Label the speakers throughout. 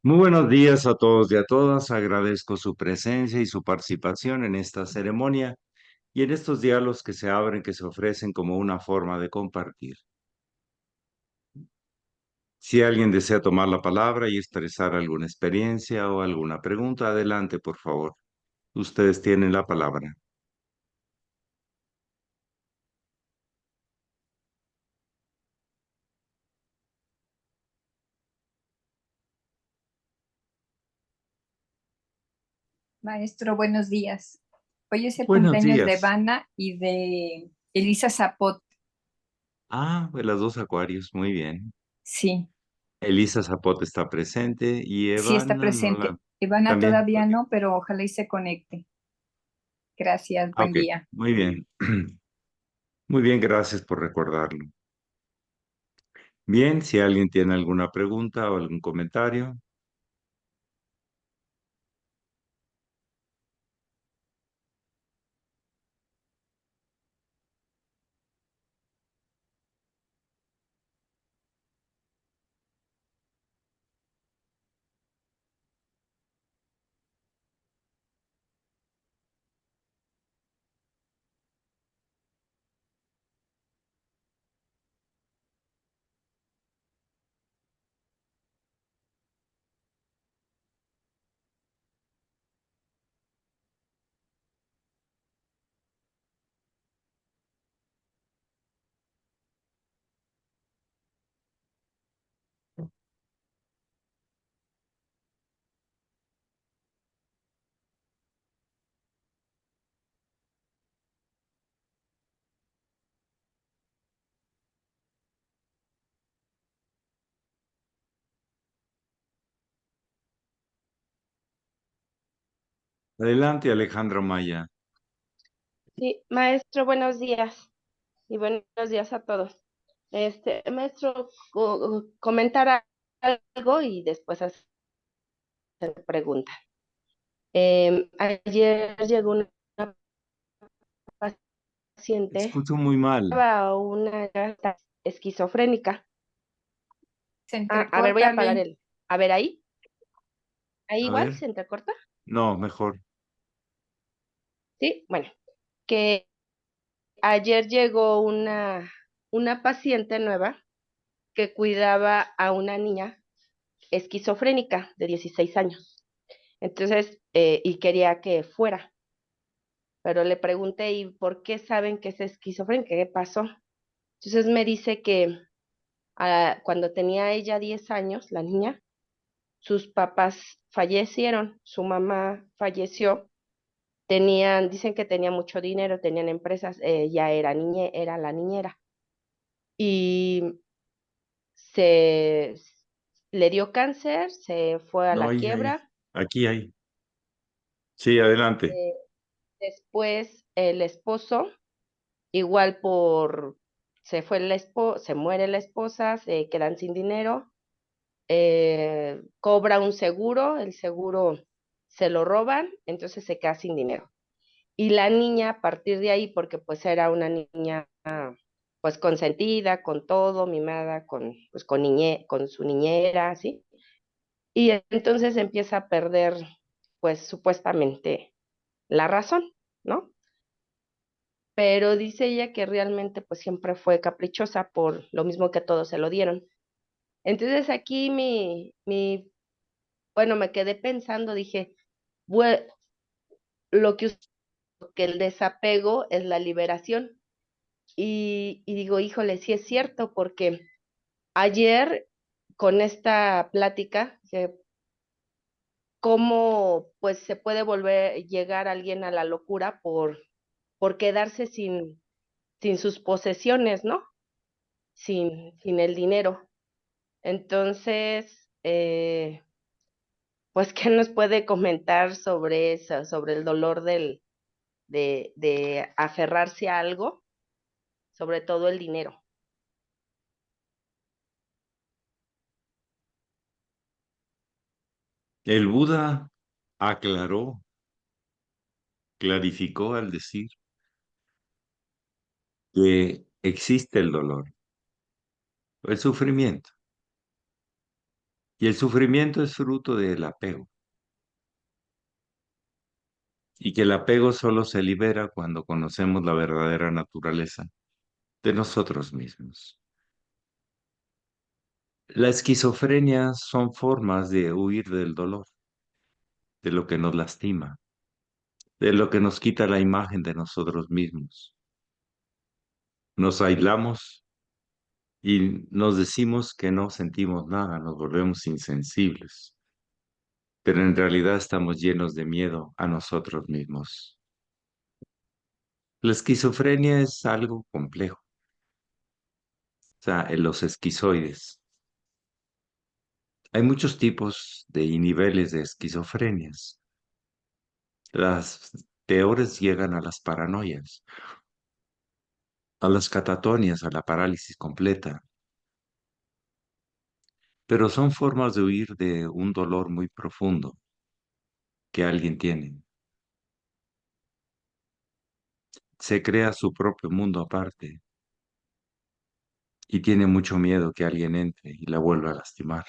Speaker 1: Muy buenos días a todos y a todas. Agradezco su presencia y su participación en esta ceremonia y en estos diálogos que se abren, que se ofrecen como una forma de compartir. Si alguien desea tomar la palabra y expresar alguna experiencia o alguna pregunta, adelante, por favor. Ustedes tienen la palabra.
Speaker 2: Maestro, buenos días. Hoy es el
Speaker 1: Buenos
Speaker 2: cumpleaños de
Speaker 1: días.
Speaker 2: Vana y de Elisa Zapot.
Speaker 1: De las dos acuarios, muy bien.
Speaker 2: Sí,
Speaker 1: Elisa Zapote está presente y
Speaker 2: sí está
Speaker 1: Evana no
Speaker 2: presente.
Speaker 1: la...
Speaker 2: Ivana
Speaker 1: También.
Speaker 2: todavía
Speaker 1: Ok.
Speaker 2: no, pero ojalá y se conecte. Gracias, buen
Speaker 1: Ok,
Speaker 2: día.
Speaker 1: muy bien. Muy bien, gracias por recordarlo. Bien, si alguien tiene alguna pregunta o algún comentario. Adelante, Alejandro Maya.
Speaker 3: Sí, maestro, buenos días y buenos días a todos. Maestro, comentar algo y después hacer pregunta. Ayer llegó una paciente
Speaker 1: Escucho muy mal.
Speaker 3: a una esquizofrénica.
Speaker 2: Se
Speaker 3: A ver, voy a
Speaker 2: entrecorta,
Speaker 3: apagar
Speaker 2: Lee.
Speaker 3: el. A ver, ahí
Speaker 1: A
Speaker 3: igual
Speaker 1: ver.
Speaker 3: se entrecorta.
Speaker 1: No, mejor.
Speaker 3: Sí, bueno, que ayer llegó una paciente nueva que cuidaba a una niña esquizofrénica de 16 años. Entonces, y quería que fuera, pero le pregunté, ¿y por qué saben que es esquizofrénica? ¿Qué pasó? Entonces me dice que cuando tenía ella 10 años, la niña, sus papás fallecieron, su mamá falleció, dicen que tenía mucho dinero, tenían empresas, ella era la niñera, y se le dio cáncer, se fue a
Speaker 1: No,
Speaker 3: la
Speaker 1: ahí.
Speaker 3: quiebra.
Speaker 1: Aquí hay. Sí, adelante.
Speaker 3: eh, Después el esposo igual se muere la esposa, se quedan sin dinero, cobra un seguro, el seguro se lo roban, entonces se queda sin dinero. Y la niña, a partir de ahí, porque pues era una niña pues consentida, con todo, mimada, con su niñera, ¿sí? Y entonces empieza a perder, pues supuestamente, la razón, ¿no? Pero dice ella que realmente pues siempre fue caprichosa por lo mismo que todos se lo dieron. Entonces aquí bueno, me quedé pensando, dije, "Bue- lo que el desapego es la liberación". Y digo, híjole, sí es cierto, porque ayer con esta plática, cómo pues se puede llegar alguien a la locura por quedarse sin sus posesiones, ¿no? Sin el dinero. Entonces, pues, ¿qué nos puede comentar sobre eso, sobre el dolor de aferrarse a algo, sobre todo el dinero?
Speaker 1: El Buda aclaró, clarificó al decir que existe el dolor, el sufrimiento, Y el sufrimiento es fruto del apego. Y que el apego solo se libera cuando conocemos la verdadera naturaleza de nosotros mismos. La esquizofrenia son formas de huir del dolor, de lo que nos lastima, de lo que nos quita la imagen de nosotros mismos. Nos aislamos y nos decimos que no sentimos nada, nos volvemos insensibles, pero en realidad estamos llenos de miedo a nosotros mismos. La esquizofrenia es algo complejo, o sea, en los esquizoides. Hay muchos tipos de y niveles de esquizofrenias. Las peores llegan a las paranoias, a las catatonias, a la parálisis completa, pero son formas de huir de un dolor muy profundo que alguien tiene. Se crea su propio mundo aparte y tiene mucho miedo que alguien entre y la vuelva a lastimar.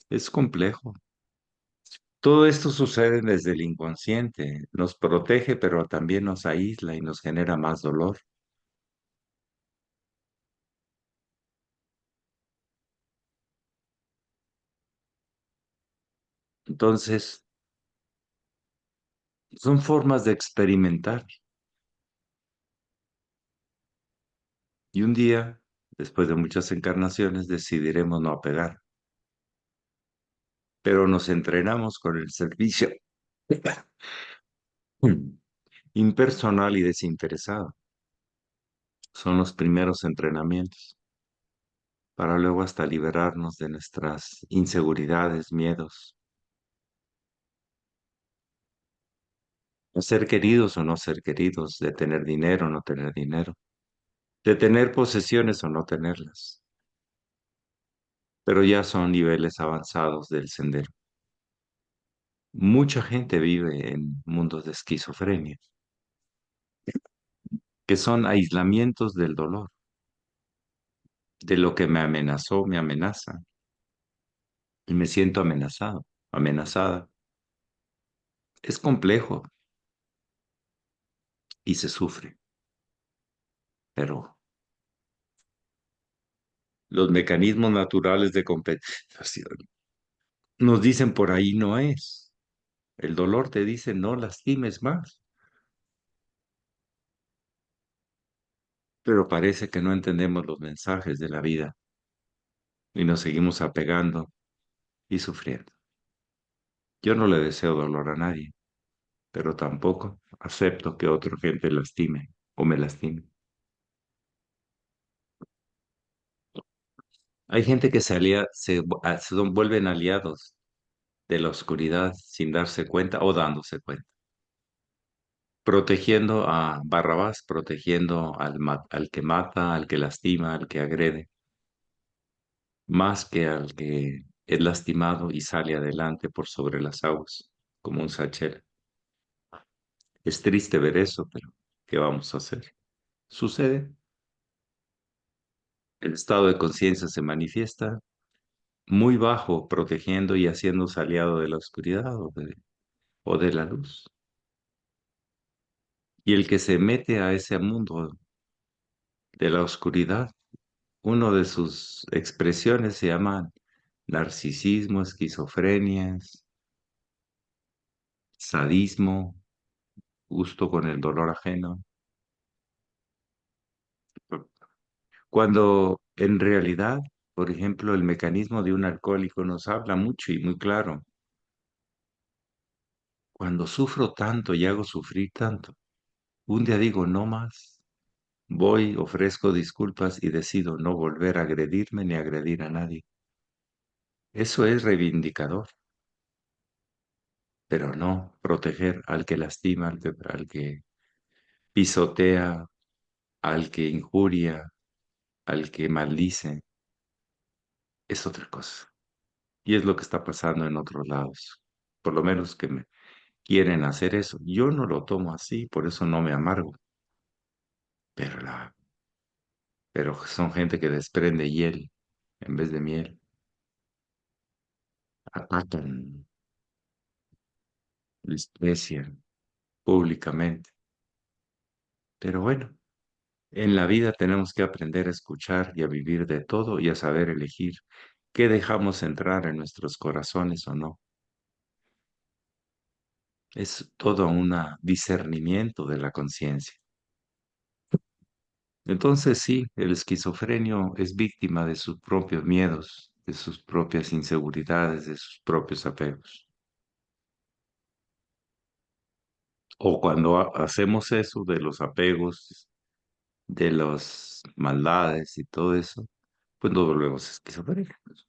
Speaker 1: Es complejo. Todo esto sucede desde el inconsciente. Nos protege, pero también nos aísla y nos genera más dolor. Entonces, son formas de experimentar. Y un día, después de muchas encarnaciones, decidiremos no apegar, pero nos entrenamos con el servicio impersonal y desinteresado. Son los primeros entrenamientos para luego hasta liberarnos de nuestras inseguridades, miedos, de ser queridos o no ser queridos, de tener dinero o no tener dinero, de tener posesiones o no tenerlas, pero ya son niveles avanzados del sendero. Mucha gente vive en mundos de esquizofrenia, que son aislamientos del dolor, de lo que me amenazó, me amenaza, y me siento amenazado, amenazada. Es complejo y se sufre, pero los mecanismos naturales de compensación nos dicen por ahí no es. El dolor te dice no lastimes más, pero parece que no entendemos los mensajes de la vida y nos seguimos apegando y sufriendo. Yo no le deseo dolor a nadie, pero tampoco acepto que otra gente lastime o me lastime. Hay gente que se vuelven aliados de la oscuridad sin darse cuenta o dándose cuenta, protegiendo a Barrabás, protegiendo al que mata, al que lastima, al que agrede, más que al que es lastimado y sale adelante por sobre las aguas, como un sachel. Es triste ver eso, pero ¿qué vamos a hacer? Sucede. El estado de conciencia se manifiesta muy bajo, protegiendo y haciéndose aliado de la oscuridad o de la luz. Y el que se mete a ese mundo de la oscuridad, uno de sus expresiones se llama narcisismo, esquizofrenias, sadismo, gusto con el dolor ajeno, cuando en realidad, por ejemplo, el mecanismo de un alcohólico nos habla mucho y muy claro. Cuando sufro tanto y hago sufrir tanto, un día digo no más. Voy, ofrezco disculpas y decido no volver a agredirme ni agredir a nadie. Eso es reivindicador, pero no proteger al que lastima, al que pisotea, al que injuria, al que maldice. Es otra cosa. Y es lo que está pasando en otros lados. Por lo menos que me quieren hacer eso. Yo no lo tomo así, por eso no me amargo. Pero, pero son gente que desprende hiel en vez de miel. atacan, desprecian públicamente. Pero bueno, en la vida tenemos que aprender a escuchar y a vivir de todo y a saber elegir qué dejamos entrar en nuestros corazones o no. Es todo un discernimiento de la conciencia. Entonces sí, el esquizofrenio es víctima de sus propios miedos, de sus propias inseguridades, de sus propios apegos. O cuando hacemos eso de los apegos, de las maldades y todo eso, pues nos volvemos esquizofrénicos.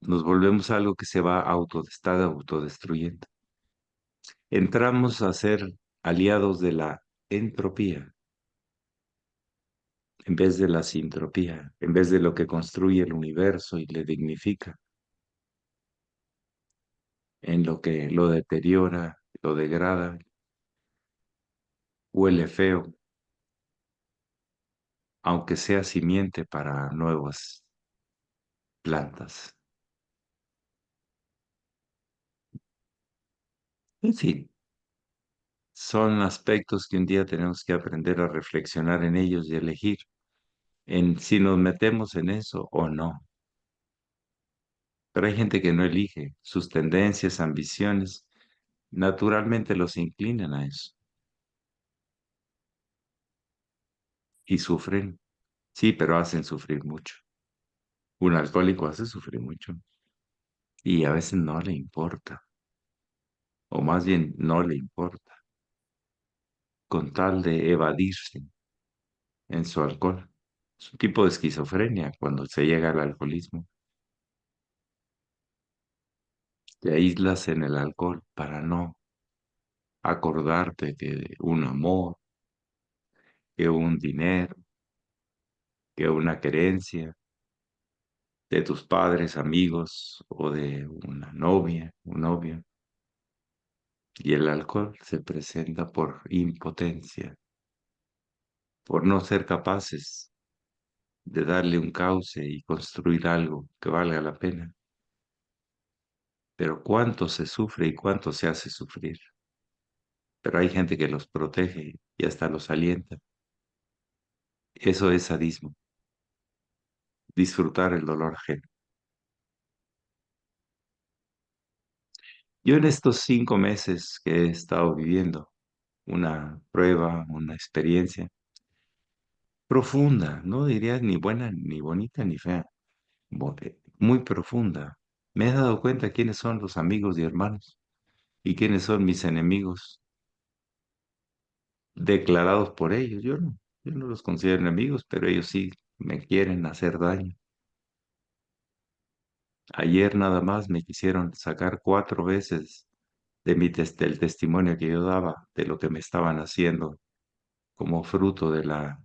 Speaker 1: Nos volvemos algo que se va está autodestruyendo. Entramos a ser aliados de la entropía en vez de la sintropía, en vez de lo que construye el universo y le dignifica, en lo que lo deteriora, lo degrada, huele feo, aunque sea simiente para nuevas plantas. En fin, son aspectos que un día tenemos que aprender a reflexionar en ellos y elegir en si nos metemos en eso o no. Pero hay gente que no elige, sus tendencias, ambiciones, naturalmente los inclinan a eso y sufren. Sí, pero hacen sufrir mucho. Un alcohólico hace sufrir mucho y a veces no le importa, o más bien no le importa, con tal de evadirse en su alcohol. Es un tipo de esquizofrenia cuando se llega al alcoholismo. Te aíslas en el alcohol para no acordarte que un amor, que un dinero, que una querencia de tus padres, amigos o de una novia, un novio. Y el alcohol se presenta por impotencia, por no ser capaces de darle un cauce y construir algo que valga la pena. Pero cuánto se sufre y cuánto se hace sufrir. Pero hay gente que los protege y hasta los alienta. Eso es sadismo, disfrutar el dolor ajeno. Yo en estos 5 meses que he estado viviendo una prueba, una experiencia profunda, no diría ni buena, ni bonita, ni fea, muy profunda. Me he dado cuenta quiénes son los amigos y hermanos y quiénes son mis enemigos declarados por ellos. Yo no los considero enemigos, pero ellos sí me quieren hacer daño. Ayer nada más me quisieron sacar 4 veces del testimonio que yo daba de lo que me estaban haciendo como fruto de la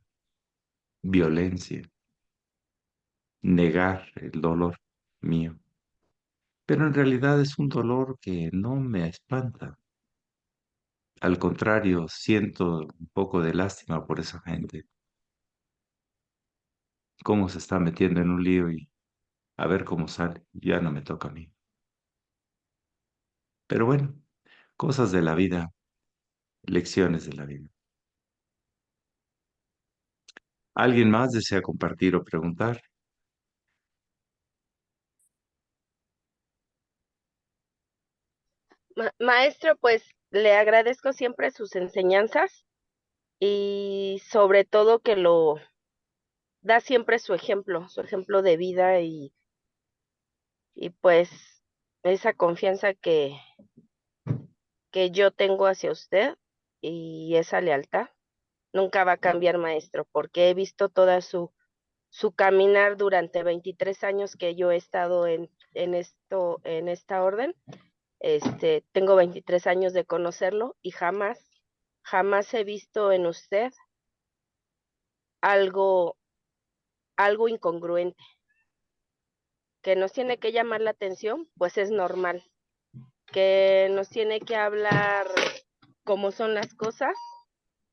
Speaker 1: violencia, negar el dolor mío. Pero en realidad es un dolor que no me espanta. Al contrario, siento un poco de lástima por esa gente, cómo se está metiendo en un lío y a ver cómo sale. Ya no me toca a mí. Pero bueno, cosas de la vida, lecciones de la vida. ¿Alguien más desea compartir o preguntar?
Speaker 3: Maestro, pues le agradezco siempre sus enseñanzas y sobre todo que lo da siempre su ejemplo de vida y pues esa confianza que yo tengo hacia usted y esa lealtad nunca va a cambiar, maestro, porque he visto toda su caminar durante 23 años que yo he estado en esta orden. Tengo 23 años de conocerlo y jamás he visto en usted algo, algo incongruente. Que nos tiene que llamar la atención, pues es normal. Que nos tiene que hablar cómo son las cosas,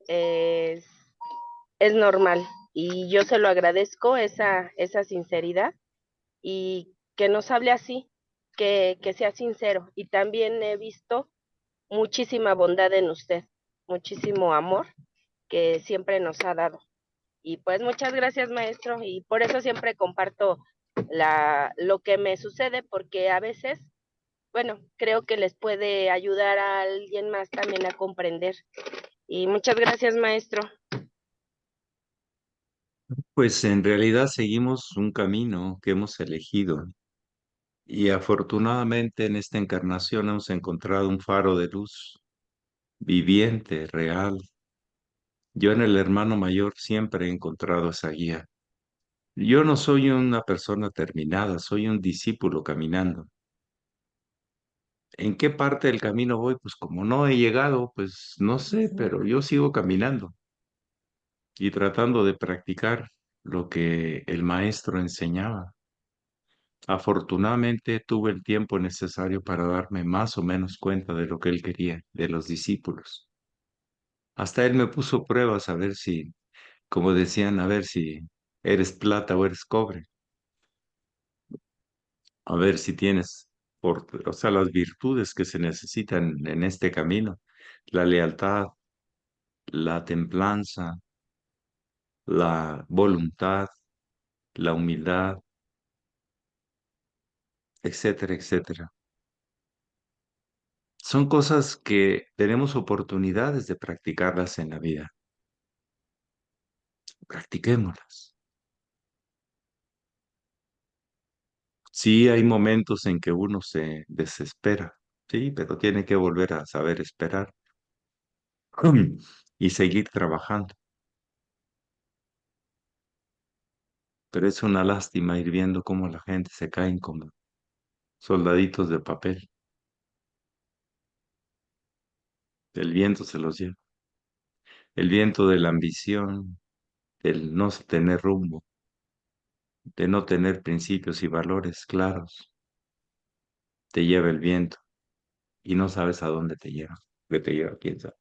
Speaker 3: es, es normal. Y yo se lo agradezco, esa sinceridad. Y que nos hable así, que sea sincero. Y también he visto muchísima bondad en usted, muchísimo amor que siempre nos ha dado. Y pues muchas gracias, maestro, y por eso siempre comparto lo que me sucede, porque a veces, bueno, creo que les puede ayudar a alguien más también a comprender. Y muchas gracias, maestro.
Speaker 1: Pues en realidad seguimos un camino que hemos elegido y afortunadamente en esta encarnación hemos encontrado un faro de luz viviente, real. Yo en el hermano mayor siempre he encontrado esa guía. Yo no soy una persona terminada, soy un discípulo caminando. ¿En qué parte del camino voy? Pues como no he llegado, pues no sé, pero yo sigo caminando y tratando de practicar lo que el maestro enseñaba. Afortunadamente tuve el tiempo necesario para darme más o menos cuenta de lo que él quería de los discípulos. Hasta él me puso pruebas a ver si, como decían, a ver si eres plata o eres cobre, a ver si tienes, o sea, las virtudes que se necesitan en este camino, la lealtad, la templanza, la voluntad, la humildad, etcétera, etcétera. Son cosas que tenemos oportunidades de practicarlas en la vida. Practiquémoslas. Sí, hay momentos en que uno se desespera, sí, pero tiene que volver a saber esperar y seguir trabajando. Pero es una lástima ir viendo cómo la gente se caen como soldaditos de papel. El viento se los lleva. El viento de la ambición, del no tener rumbo, de no tener principios y valores claros, te lleva el viento y no sabes a dónde te lleva. Que te lleva, quién sabe.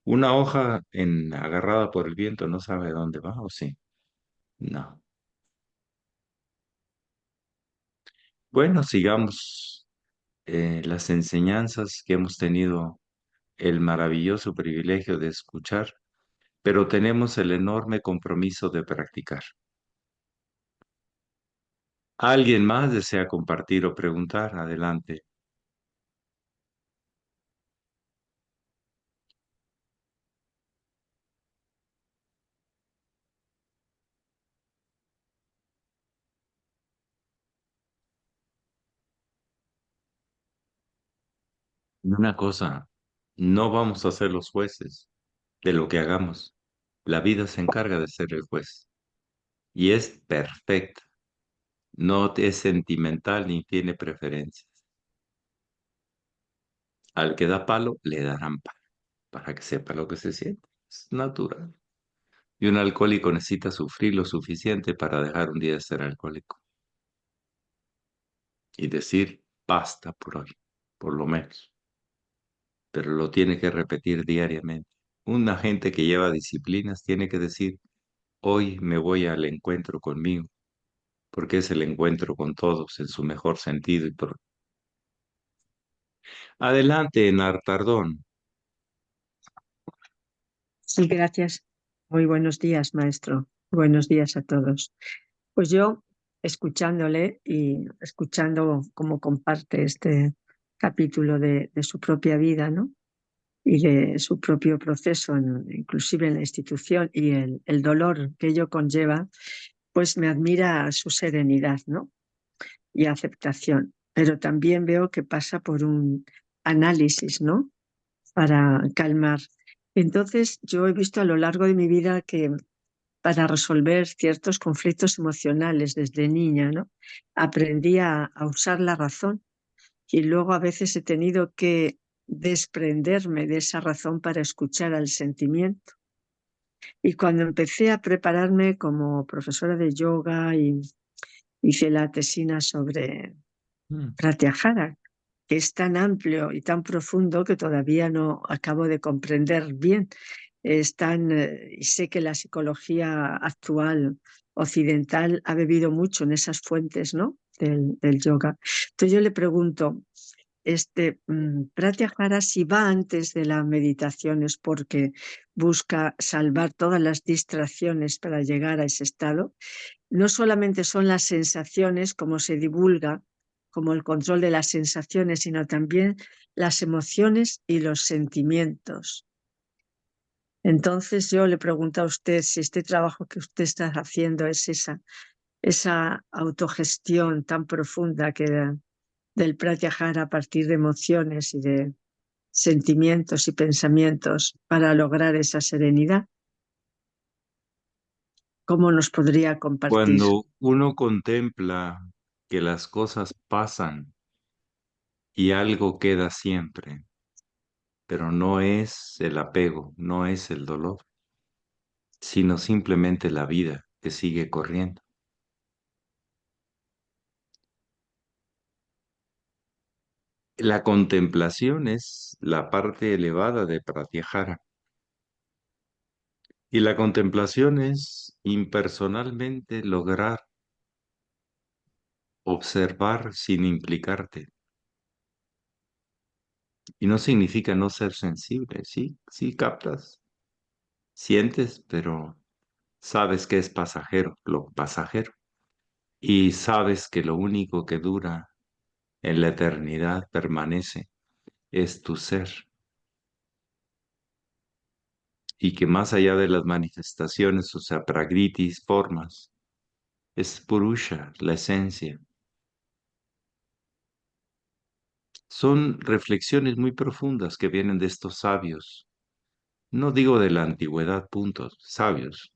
Speaker 1: Una hoja agarrada por el viento no sabe a dónde va, ¿o sí? No. Bueno, sigamos las enseñanzas que hemos tenido el maravilloso privilegio de escuchar, pero tenemos el enorme compromiso de practicar. ¿Alguien más desea compartir o preguntar? Adelante. Una cosa, no vamos a ser los jueces de lo que hagamos. La vida se encarga de ser el juez y es perfecta. No es sentimental ni tiene preferencias. Al que da palo, le darán palo, para que sepa lo que se siente. Es natural. Y un alcohólico necesita sufrir lo suficiente para dejar un día de ser alcohólico y decir, basta por hoy, por lo menos. Pero lo tiene que repetir diariamente. Una gente que lleva disciplinas tiene que decir, hoy me voy al encuentro conmigo, porque es el encuentro con todos en su mejor sentido. Adelante, Nartardón.
Speaker 4: Sí, gracias. Muy buenos días, maestro. Buenos días a todos. Pues yo, escuchándole y escuchando cómo comparte este capítulo de su propia vida, ¿no? Y de su propio proceso, inclusive en la institución, y el dolor que ello conlleva, pues me admira su serenidad, ¿no? Y aceptación. Pero también veo que pasa por un análisis, ¿no? Para calmar. Entonces, yo he visto a lo largo de mi vida que para resolver ciertos conflictos emocionales desde niña, ¿no? Aprendí a usar la razón y luego a veces he tenido que desprenderme de esa razón para escuchar al sentimiento. Y cuando empecé a prepararme como profesora de yoga y hice la tesina sobre Pratyahara, que es tan amplio y tan profundo que todavía no acabo de comprender bien. Y sé que la psicología actual occidental ha bebido mucho en esas fuentes, ¿no? del yoga. Entonces yo le pregunto, Pratyahara, si va antes de la meditación es porque busca salvar todas las distracciones para llegar a ese estado. No solamente son las sensaciones, como se divulga, como el control de las sensaciones, sino también las emociones y los sentimientos. Entonces yo le pregunto a usted si este trabajo que usted está haciendo es esa autogestión tan profunda del Pratyahara a partir de emociones y de sentimientos y pensamientos para lograr esa serenidad. ¿Cómo nos podría compartir?
Speaker 1: Cuando uno contempla que las cosas pasan y algo queda siempre, pero no es el apego, no es el dolor, sino simplemente la vida que sigue corriendo. La contemplación es la parte elevada de Pratyahara. Y la contemplación es impersonalmente lograr observar sin implicarte. Y no significa no ser sensible, sí, sí captas, sientes, pero sabes que es pasajero, lo pasajero. Y sabes que lo único que dura en la eternidad permanece, es tu ser. Y que más allá de las manifestaciones, o sea, pragritis, formas, es purusha, la esencia. Son reflexiones muy profundas que vienen de estos sabios. No digo de la antigüedad, puntos, sabios.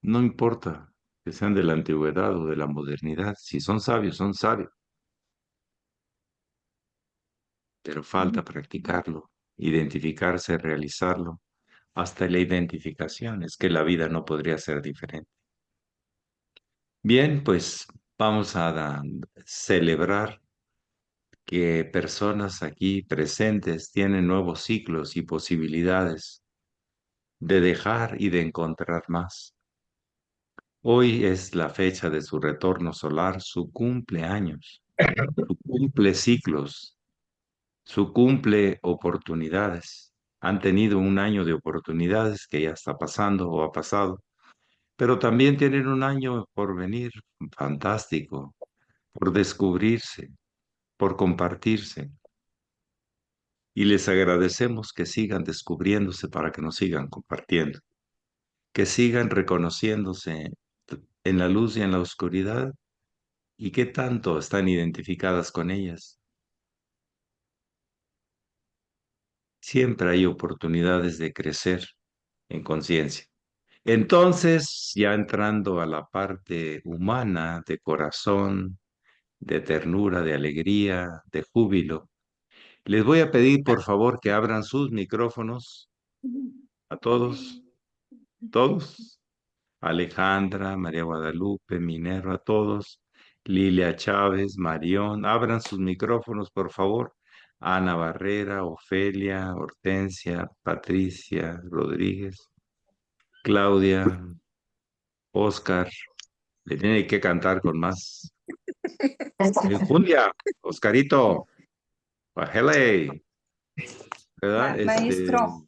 Speaker 1: No importa que sean de la antigüedad o de la modernidad. Si son sabios, son sabios. Pero falta practicarlo, identificarse, realizarlo. Hasta la identificación es que la vida no podría ser diferente. Bien, pues vamos a celebrar que personas aquí presentes tienen nuevos ciclos y posibilidades de dejar y de encontrar más. Hoy es la fecha de su retorno solar, su cumpleaños, su cumple ciclos, su cumple oportunidades. Han tenido un año de oportunidades que ya está pasando o ha pasado, pero también tienen un año por venir fantástico, por descubrirse, por compartirse. Y les agradecemos que sigan descubriéndose para que nos sigan compartiendo, que sigan reconociéndose en la luz y en la oscuridad y qué tanto están identificadas con ellas. Siempre hay oportunidades de crecer en conciencia. Entonces, ya entrando a la parte humana, de corazón, de ternura, de alegría, de júbilo, les voy a pedir por favor que abran sus micrófonos a todos, todos. Alejandra, María Guadalupe, Minerva, todos, Lilia Chávez, Marión, abran sus micrófonos, por favor. Ana Barrera, Ofelia, Hortensia, Patricia, Rodríguez, Claudia, Oscar, le tiene que cantar con más. Julia, Oscarito, bájale, ¿verdad?
Speaker 2: Maestro,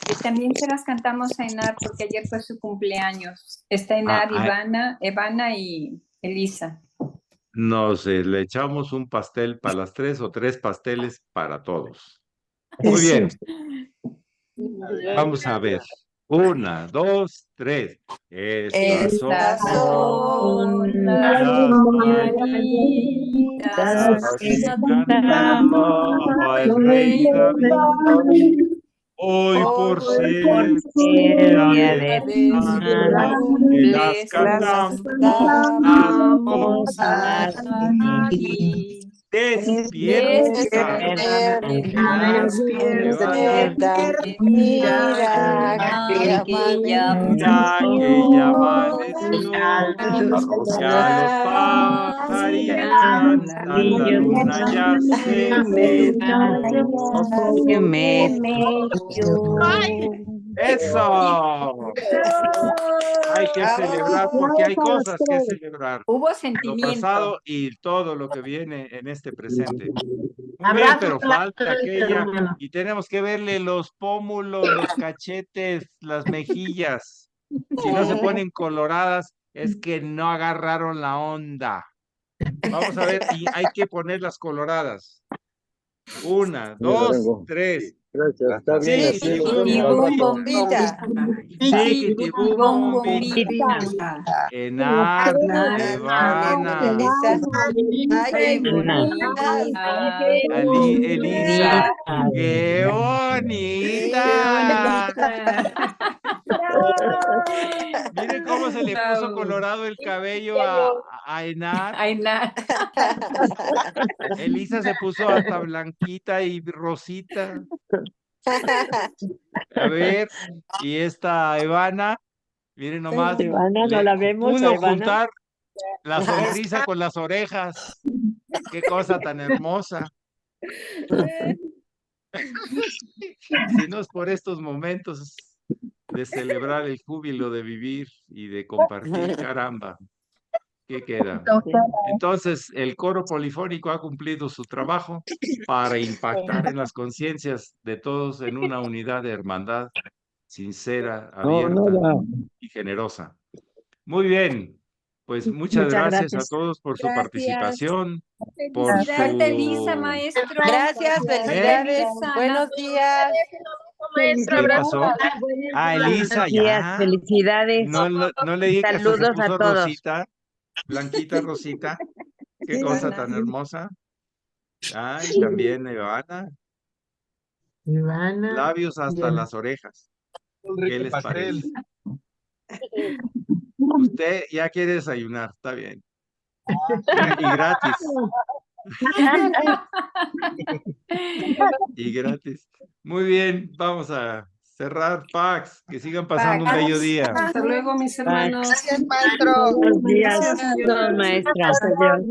Speaker 1: Eh,
Speaker 2: también se las cantamos a Enar porque ayer fue su cumpleaños. Está
Speaker 1: ah,
Speaker 2: Enar,
Speaker 1: ah,
Speaker 2: Ivana y Elisa.
Speaker 1: le echamos un pastel para las tres o tres pasteles para todos. Muy
Speaker 4: Eso.
Speaker 1: bien. Vamos a ver. Una, dos, tres. Estas son
Speaker 2: Estas son las
Speaker 1: las
Speaker 2: mañanitas
Speaker 1: que
Speaker 2: que
Speaker 1: cantaba el rey David. Hoy por
Speaker 2: hoy
Speaker 1: ser
Speaker 2: día
Speaker 1: día de
Speaker 2: de
Speaker 1: su
Speaker 2: su
Speaker 1: que las
Speaker 2: cumple
Speaker 1: cantamos
Speaker 2: cantamos aquí.
Speaker 1: Despierta,
Speaker 2: Despierta, mira que ya
Speaker 1: ya que ya
Speaker 2: amaneció.
Speaker 1: amaneció, ya los pajarillos cantan, la luna ya se metió.
Speaker 2: Me
Speaker 1: ¡Eso! Hay que celebrar porque hay cosas que celebrar.
Speaker 2: Hubo
Speaker 1: Lo
Speaker 2: sentimiento.
Speaker 1: pasado y todo lo que viene en este presente. Muy bien,
Speaker 5: Abrazo,
Speaker 1: pero falta aquella.
Speaker 5: hermano.
Speaker 1: Y tenemos que verle los pómulos, los cachetes, las mejillas. Si no se ponen coloradas, es que no agarraron la onda. Vamos a ver, y hay que ponerlas coloradas. 1, 2, 3.
Speaker 6: Gracias, está bien así.
Speaker 2: Chiquitibum, bombita.
Speaker 1: Chiquitibum,
Speaker 2: Bombita.
Speaker 1: Enar, Ivana,
Speaker 2: Ay, qué bonitas.
Speaker 1: Elisa. ¡Qué bonita! Miren cómo se le puso colorado el cabello a Enar.
Speaker 2: Ay, nada.
Speaker 1: Elisa se puso hasta blanquita y rosita. A ver, y esta Ivana, miren nomás,
Speaker 4: Ivana, no la vemos,
Speaker 1: pudo
Speaker 4: Ivana.
Speaker 1: juntar la sonrisa con las orejas. Qué cosa tan hermosa. Si no es por estos momentos de celebrar el júbilo de vivir y de compartir, caramba, ¿qué queda? Entonces, el coro polifónico ha cumplido su trabajo para impactar en las conciencias de todos en una unidad de hermandad sincera, abierta y generosa. Muy bien, pues muchas gracias a todos por su participación, por
Speaker 2: Felicidades, Elisa,
Speaker 1: su...
Speaker 2: maestro.
Speaker 7: Gracias, felicidades. Buenos días.
Speaker 3: Maestro,
Speaker 1: ¿Qué
Speaker 3: abrazo.
Speaker 1: pasó? Ah, Elisa, ya.
Speaker 7: Felicidades.
Speaker 1: No le dije que hasta se
Speaker 7: Saludos a
Speaker 1: puso
Speaker 7: todos.
Speaker 1: Rosita, blanquita Rosita. Qué cosa tan hermosa. Ay, también Ivana.
Speaker 5: Ivana.
Speaker 1: Labios hasta
Speaker 5: Bien.
Speaker 1: las orejas. ¿Qué les parece? Usted ya quiere desayunar, está bien. Y gratis. Y gratis. Muy bien, vamos a cerrar. Pax, que sigan pasando un bello día.
Speaker 2: Hasta luego, mis hermanos.
Speaker 7: Gracias, maestro.
Speaker 4: Buenos días.
Speaker 7: Gracias, maestra.
Speaker 4: Adiós.